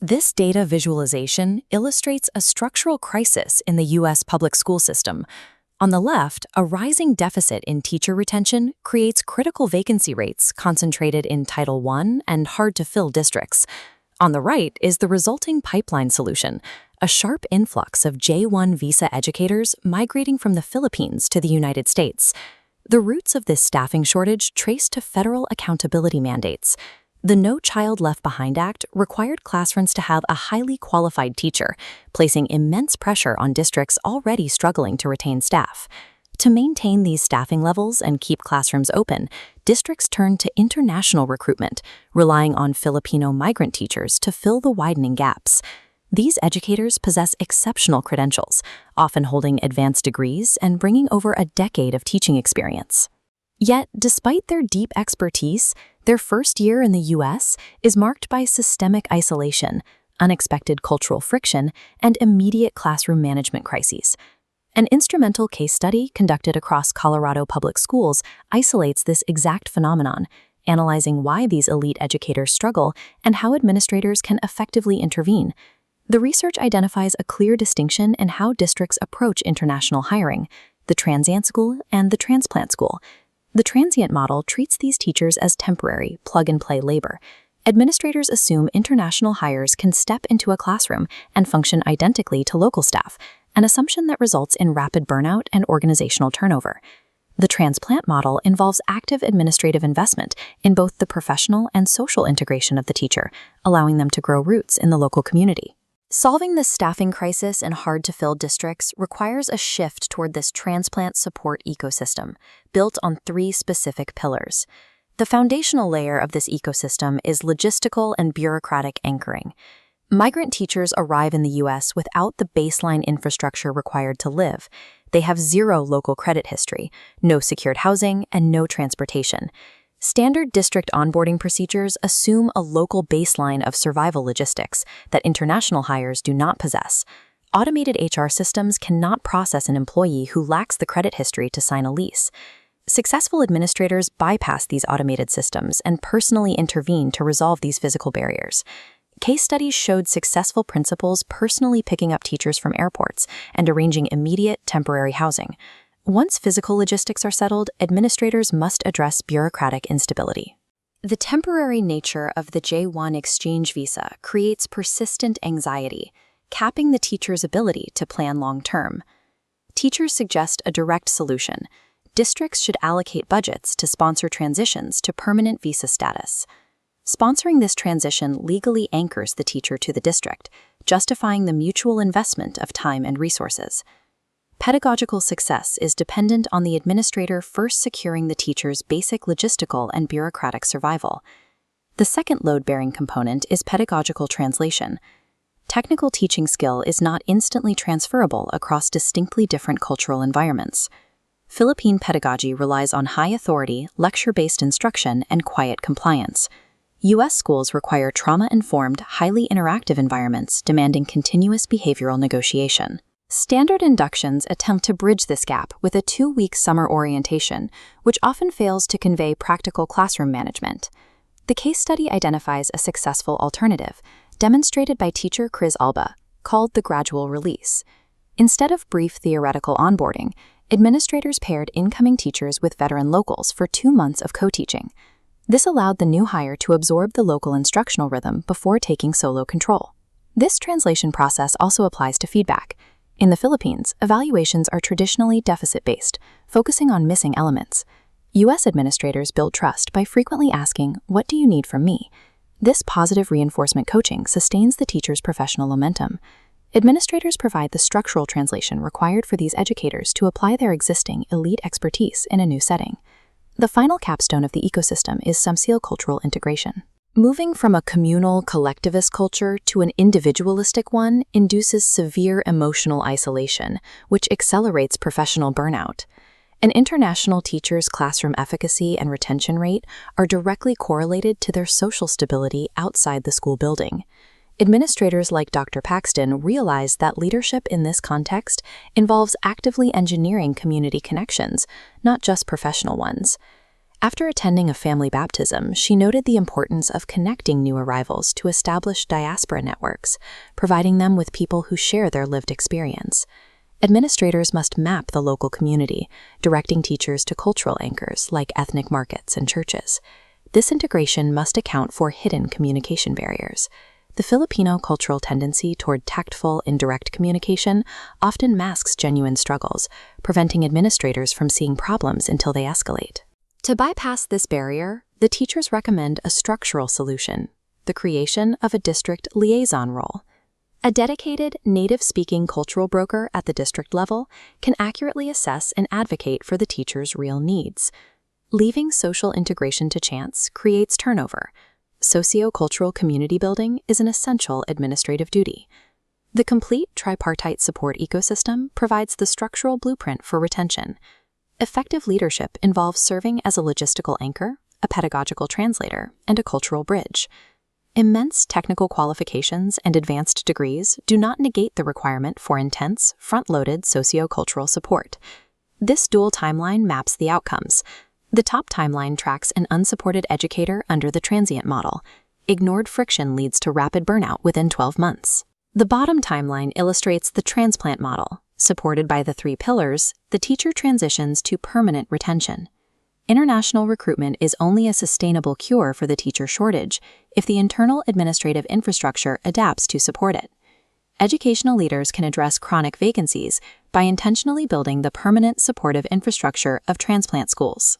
This data visualization illustrates a structural crisis in the U.S. public school system. On the left, a rising deficit in teacher retention creates critical vacancy rates concentrated in Title I and hard-to-fill districts. On the right is the resulting pipeline solution, a sharp influx of J-1 visa educators migrating from the Philippines to the United States. The roots of this staffing shortage trace to federal accountability mandates. The No Child Left Behind Act required classrooms to have a highly qualified teacher, placing immense pressure on districts already struggling to retain staff. To maintain these staffing levels and keep classrooms open, districts turned to international recruitment, relying on Filipino migrant teachers to fill the widening gaps. These educators possess exceptional credentials, often holding advanced degrees and bringing over a decade of teaching experience. Yet, despite their deep expertise, their first year in the U.S. is marked by systemic isolation, unexpected cultural friction, and immediate classroom management crises. An instrumental case study conducted across Colorado public schools isolates this exact phenomenon, analyzing why these elite educators struggle and how administrators can effectively intervene. The research identifies a clear distinction in how districts approach international hiring: the transient school and the transplant school. The transient model treats these teachers as temporary, plug-and-play labor. Administrators assume international hires can step into a classroom and function identically to local staff, an assumption that results in rapid burnout and organizational turnover. The transplant model involves active administrative investment in both the professional and social integration of the teacher, allowing them to grow roots in the local community. Solving this staffing crisis in hard-to-fill districts requires a shift toward this transplant support ecosystem, built on three specific pillars. The foundational layer of this ecosystem is logistical and bureaucratic anchoring. Migrant teachers arrive in the U.S. without the baseline infrastructure required to live. They have zero local credit history, no secured housing, and no transportation. Standard district onboarding procedures assume a local baseline of survival logistics that international hires do not possess. Automated HR systems cannot process an employee who lacks the credit history to sign a lease. Successful administrators bypass these automated systems and personally intervene to resolve these physical barriers. Case studies showed successful principals personally picking up teachers from airports and arranging immediate temporary housing. Once physical logistics are settled, administrators must address bureaucratic instability. The temporary nature of the J-1 exchange visa creates persistent anxiety, capping the teacher's ability to plan long-term. Teachers suggest a direct solution. Districts should allocate budgets to sponsor transitions to permanent visa status. Sponsoring this transition legally anchors the teacher to the district, justifying the mutual investment of time and resources. Pedagogical success is dependent on the administrator first securing the teacher's basic logistical and bureaucratic survival. The second load-bearing component is pedagogical translation. Technical teaching skill is not instantly transferable across distinctly different cultural environments. Philippine pedagogy relies on high-authority, lecture-based instruction and quiet compliance. U.S. schools require trauma-informed, highly interactive environments demanding continuous behavioral negotiation. Standard inductions attempt to bridge this gap with a 2-week summer orientation, which often fails to convey practical classroom management. The case study identifies a successful alternative, demonstrated by teacher Chris Alba, called the gradual release. Instead of brief theoretical onboarding, administrators paired incoming teachers with veteran locals for 2 months of co-teaching. This allowed the new hire to absorb the local instructional rhythm before taking solo control. This translation process also applies to feedback. In the Philippines, evaluations are traditionally deficit-based, focusing on missing elements. U.S. administrators build trust by frequently asking, "What do you need from me?" This positive reinforcement coaching sustains the teacher's professional momentum. Administrators provide the structural translation required for these educators to apply their existing elite expertise in a new setting. The final capstone of the ecosystem is sociocultural integration. Moving from a communal, collectivist culture to an individualistic one induces severe emotional isolation, which accelerates professional burnout. An international teacher's classroom efficacy and retention rate are directly correlated to their social stability outside the school building. Administrators like Dr. Paxton realize that leadership in this context involves actively engineering community connections, not just professional ones. After attending a family baptism, she noted the importance of connecting new arrivals to established diaspora networks, providing them with people who share their lived experience. Administrators must map the local community, directing teachers to cultural anchors like ethnic markets and churches. This integration must account for hidden communication barriers. The Filipino cultural tendency toward tactful, indirect communication often masks genuine struggles, preventing administrators from seeing problems until they escalate. To bypass this barrier, the teachers recommend a structural solution: the creation of a district liaison role. A dedicated, native-speaking cultural broker at the district level can accurately assess and advocate for the teacher's real needs. Leaving social integration to chance creates turnover. Socio-cultural community building is an essential administrative duty. The complete tripartite support ecosystem provides the structural blueprint for retention. Effective leadership involves serving as a logistical anchor, a pedagogical translator, and a cultural bridge. Immense technical qualifications and advanced degrees do not negate the requirement for intense, front-loaded socio-cultural support. This dual timeline maps the outcomes. The top timeline tracks an unsupported educator under the transient model. Ignored friction leads to rapid burnout within 12 months. The bottom timeline illustrates the transplant model. Supported by the 3 pillars, the teacher transitions to permanent retention. International recruitment is only a sustainable cure for the teacher shortage if the internal administrative infrastructure adapts to support it. Educational leaders can address chronic vacancies by intentionally building the permanent supportive infrastructure of transplant schools.